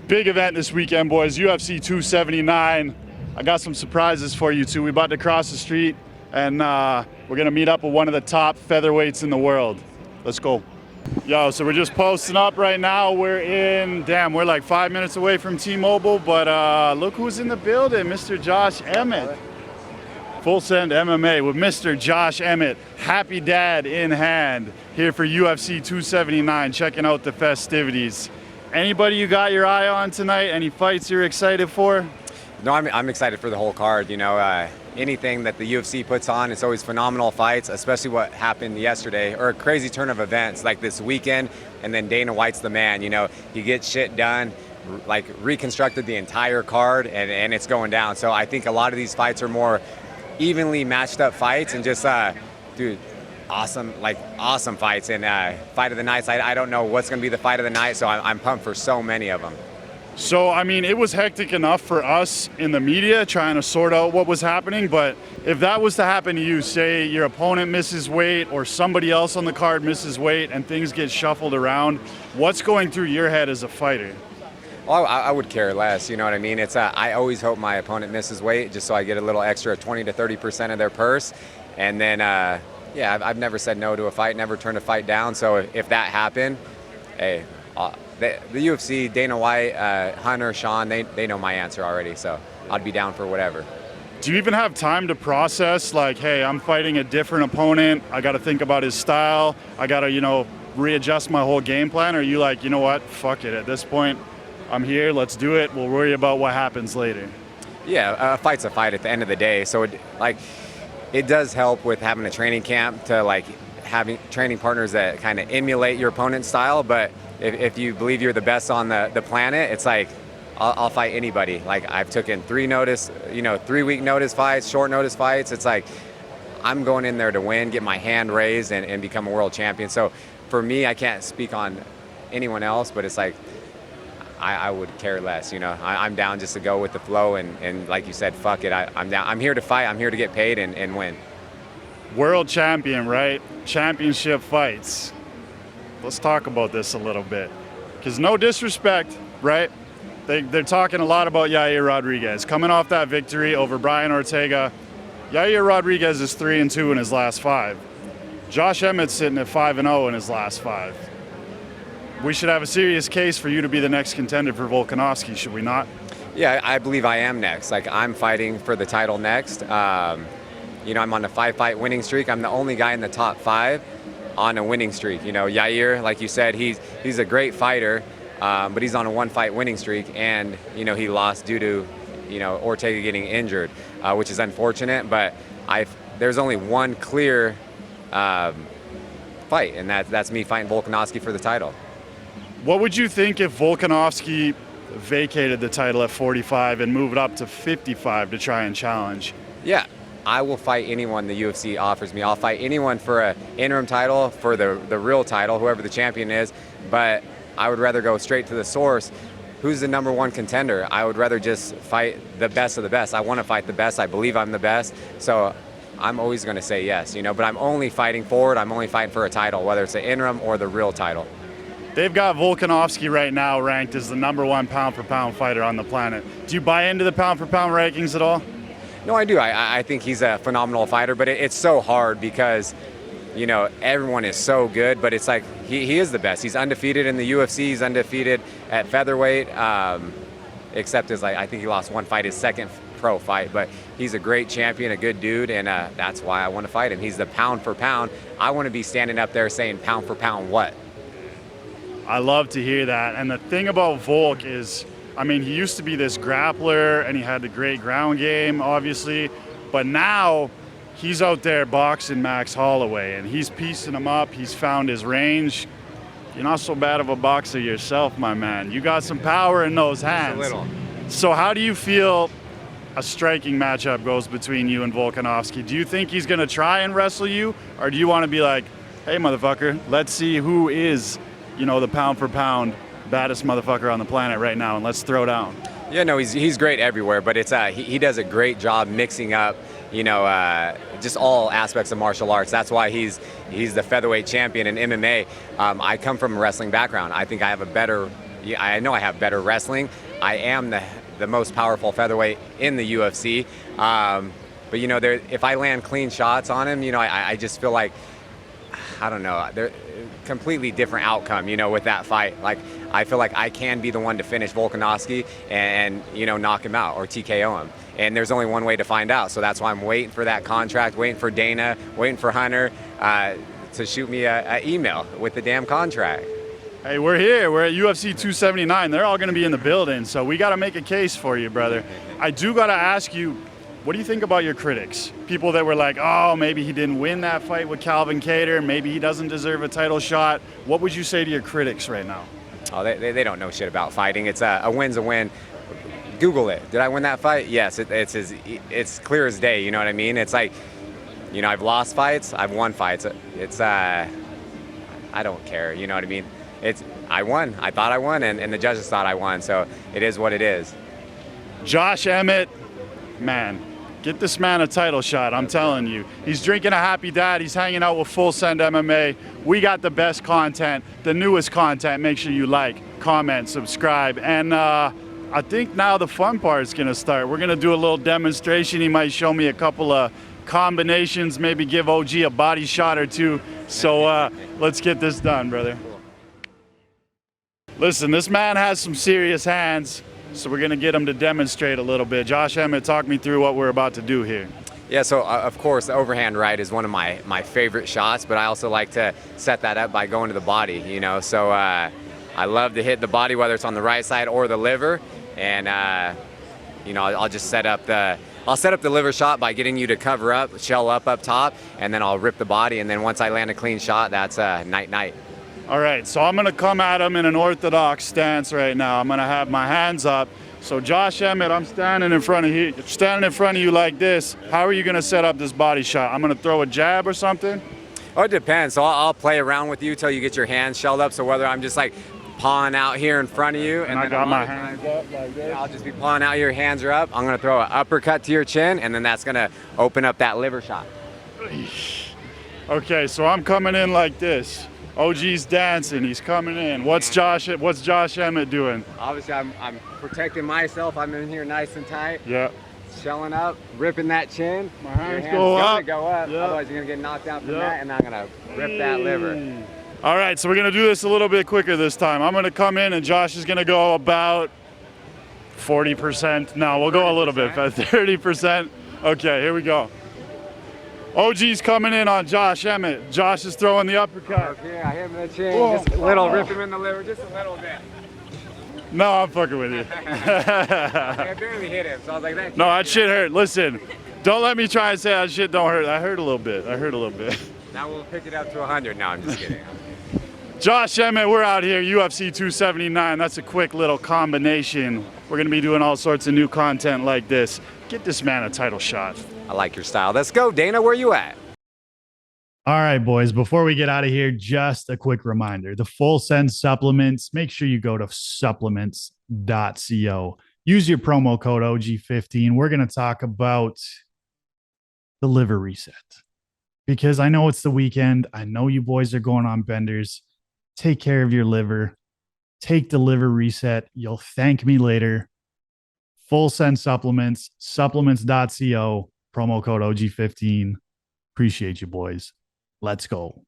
Big event this weekend, boys. UFC 279. I got some surprises for you two. We're about to cross the street, and we're gonna meet up with one of the top featherweights in the world. Let's go. Yo, so we're just posting up right now. We're like 5 minutes away from T-Mobile, but look who's in the building, Mr. Josh Emmett. Full Send MMA with Mr. Josh Emmett. Happy dad in hand here for UFC 279, checking out the festivities. Anybody you got your eye on tonight? Any fights you're excited for? No, I'm excited for the whole card. You know, anything that the UFC puts on, it's always phenomenal fights, especially what happened yesterday, or a crazy turn of events like this weekend, and then Dana White's the man. You know, he gets shit done, like reconstructed the entire card, and it's going down. So I think a lot of these fights are more evenly matched up fights, and just, dude, awesome fights. And fight of the nights, I don't know what's going to be the fight of the night, so I'm pumped for so many of them. So, I mean, it was hectic enough for us in the media trying to sort out what was happening, but if that was to happen to you, say your opponent misses weight or somebody else on the card misses weight and things get shuffled around, what's going through your head as a fighter? Oh, I would care less, you know what I mean? It's I always hope my opponent misses weight just so I get a little extra 20 to 30% of their purse. And then, yeah, I've never said no to a fight, never turned a fight down. So if that happened, hey, the UFC, Dana White, Hunter, Sean, they know my answer already, so I'd be down for whatever. Do you even have time to process, like, hey, I'm fighting a different opponent, I got to think about his style, I got to, readjust my whole game plan? Or are you like, you know what, fuck it, at this point, I'm here, let's do it, we'll worry about what happens later? Yeah, a fight's a fight at the end of the day, so it does help with having a training camp to, having training partners that kind of emulate your opponent's style, but if you believe you're the best on the planet, it's like, I'll fight anybody. Like, I've taken 3 week notice fights, short notice fights. It's like, I'm going in there to win, get my hand raised, and become a world champion. So for me, I can't speak on anyone else, but it's like, I would care less, I'm down just to go with the flow, and like you said, fuck it, I'm down. I'm here to fight, I'm here to get paid and win. World champion, right? Championship fights. Let's talk about this a little bit. Because no disrespect, right? They're talking a lot about Yair Rodriguez. Coming off that victory over Brian Ortega, Yair Rodriguez is 3-2 in his last 5. Josh Emmett's sitting at 5-0 in his last 5. We should have a serious case for you to be the next contender for Volkanovski, should we not? Yeah, I believe I am next. I'm fighting for the title next. I'm on a 5-fight winning streak. I'm the only guy in the top 5 on a winning streak. Yair, like you said, he's a great fighter, but he's on a 1-fight winning streak, and he lost due to Ortega getting injured, which is unfortunate. But there's only one clear fight, and that's me fighting Volkanovski for the title. What would you think if Volkanovski vacated the title at 45 and moved up to 55 to try and challenge? Yeah, I will fight anyone the UFC offers me. I'll fight anyone for an interim title, for the real title, whoever the champion is. But I would rather go straight to the source. Who's the number 1 contender? I would rather just fight the best of the best. I want to fight the best. I believe I'm the best. So I'm always going to say yes, but I'm only fighting forward. I'm only fighting for a title, whether it's an interim or the real title. They've got Volkanovski right now ranked as the number 1 pound-for-pound fighter on the planet. Do you buy into the pound-for-pound rankings at all? No, I do. I think he's a phenomenal fighter, but it's so hard because, everyone is so good, but it's like he is the best. He's undefeated in the UFC. He's undefeated at featherweight, except I think he lost 1 fight, his second pro fight, but he's a great champion, a good dude, and that's why I want to fight him. He's the pound-for-pound. I want to be standing up there saying pound-for-pound what? I love to hear that. And the thing about Volk is, he used to be this grappler and he had the great ground game, obviously, but now he's out there boxing Max Holloway and he's piecing him up. He's found his range. You're not so bad of a boxer yourself, my man. You got some power in those hands. Just a little. So how do you feel a striking matchup goes between you and Volkanovski? Do you think he's going to try and wrestle you, or do you want to be like, hey, motherfucker, let's see who is the pound-for-pound baddest motherfucker on the planet right now, and let's throw down? Yeah, no, he's great everywhere, but it's he does a great job mixing up, just all aspects of martial arts. That's why he's the featherweight champion in MMA. I come from a wrestling background. I think I have a better yeah, I know I have better wrestling. I am the most powerful featherweight in the UFC. But you know, if I land clean shots on him, you know, I just feel like, I don't know, they're completely different outcome, you know, with that fight. Like, I feel like I can be the one to finish Volkanovski and you know, knock him out or TKO him. And there's only one way to find out. So that's why I'm waiting for that contract, waiting for Dana, waiting for Hunter to shoot me an email with the damn contract. Hey, we're here. We're at UFC 279. They're all going to be in the building, so we got to make a case for you, brother. I do got to ask you, what do you think about your critics? People that were like, oh, maybe he didn't win that fight with Calvin Kattar. Maybe he doesn't deserve a title shot. What would you say to your critics right now? Oh, they don't know shit about fighting. It's a win's a win. Google it. Did I win that fight? Yes, it's clear as day. You know what I mean? It's like, you know, I've lost fights. I've won fights. It's I don't care. You know what I mean? I won. I thought I won, and the judges thought I won. So it is what it is. Josh Emmett, man, get this man a title shot. I'm telling you. He's drinking a happy dad. He's hanging out with Full Send MMA. We got the best content, the newest content. Make sure you like, comment, subscribe. And I think now the fun part is going to start. We're going to do a little demonstration. He might show me a couple of combinations, maybe give OG a body shot or two. So let's get this done, brother. Listen, this man has some serious hands, so we're going to get him to demonstrate a little bit. Josh Emmett, talk me through what we're about to do here. Yeah, so of course, the overhand right is one of my favorite shots, but I also like to set that up by going to the body, you know. So I love to hit the body, whether it's on the right side or the liver, and you know, I'll just set up the liver shot by getting you to cover up, shell up top, and then I'll rip the body, and then once I land a clean shot, that's night-night. All right, so I'm going to come at him in an orthodox stance right now. I'm going to have my hands up. So Josh Emmett, I'm standing in front of you like this. How are you going to set up this body shot? I'm going to throw a jab or something? Oh, it depends. So I'll play around with you till you get your hands shelled up. So whether I'm just like pawing out here in front of you, and I got my hands up like this. I'll just be pawing out, your hands are up. I'm going to throw an uppercut to your chin, and then that's going to open up that liver shot. Okay, so I'm coming in like this. OG's dancing. He's coming in. What's Josh Emmett doing? Obviously, I'm protecting myself. I'm in here nice and tight. Yeah. Shelling up, ripping that chin. My hands go up. Go up. Yep. Otherwise, you're gonna get knocked out from that, and I'm gonna rip that liver. All right, so we're gonna do this a little bit quicker this time. I'm gonna come in, and Josh is gonna go about 40%. No, we'll go a little bit, 30%. Okay, here we go. OG's coming in on Josh Emmett. Josh is throwing the uppercut. Okay, I hit him in the chin. Just a little, rip him in the liver, just a little bit. No, I'm fucking with you. I barely hit him, so I was like, that. No, that shit hurt. Listen, don't let me try and say that shit don't hurt. I hurt a little bit. Now we'll pick it up to 100. No, I'm just kidding. Josh Emmett, we're out here, UFC 279. That's a quick little combination. We're going to be doing all sorts of new content like this. Get this man a title shot. I like your style. Let's go, Dana. Where you at? All right, boys, before we get out of here, just a quick reminder. The Full Send supplements, make sure you go to supplements.co. Use your promo code OG15. We're going to talk about the liver reset because I know it's the weekend. I know you boys are going on benders. Take care of your liver. Take the liver reset. You'll thank me later. Full Send supplements, supplements.co, promo code OG15. Appreciate you, boys. Let's go.